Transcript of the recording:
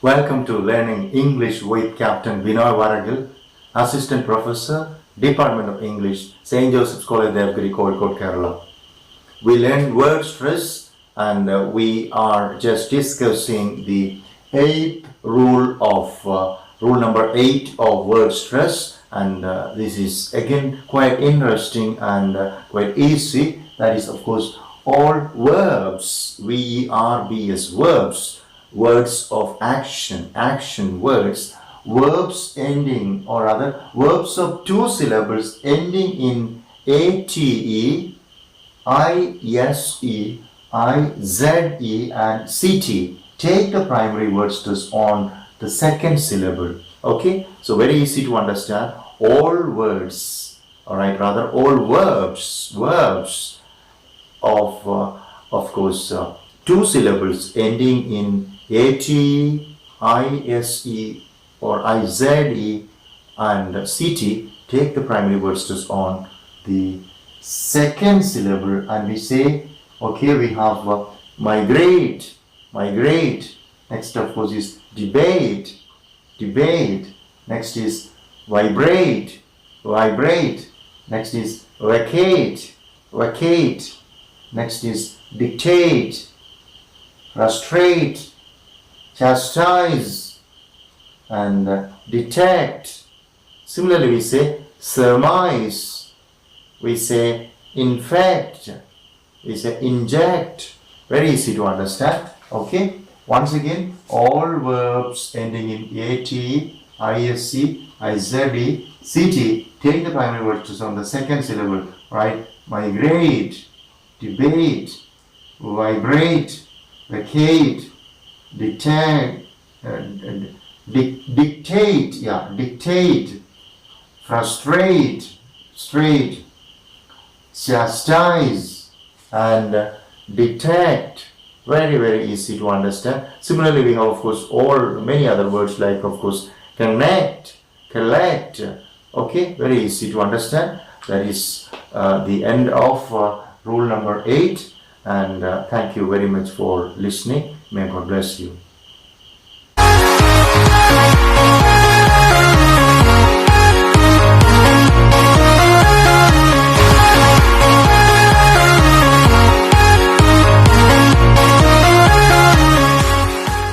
Welcome to Learning English with Captain Binoy Varakil, Assistant Professor, Department of English, St. Joseph's College, Calicut, Kerala. We learn word stress and we are just discussing the rule number 8 of word stress, and this is again quite interesting and quite easy. That is, of course, all verbs, verbs, words of action, words, verbs ending, or rather verbs of 2 syllables ending in ate, ise, ize, and ct. Take the primary word stress on the second syllable. Okay, so very easy to understand. All words, all all verbs of course 2 syllables ending in ate, ise, or ize, and ct. Take the primary word stress on the second syllable, and we say, okay, we have migrate. Next, of course, is debate. Next is vibrate. Next is vacate. Next is dictate, frustrate, chastise, and detect. Similarly, we say surmise, we say infect, we say inject. Very easy to understand. Okay, once again, all verbs ending in ate, isc, ize, ct. Take the primary word stress on the second syllable. Right? Migrate, debate, vibrate, vacate, dictate, frustrate, chastise, and detect. Very easy to understand. Similarly, we have, of course, many other words like, of course, connect, collect. Okay, very easy to understand. That is the end of rule number 8, and thank you very much for listening. May God bless you.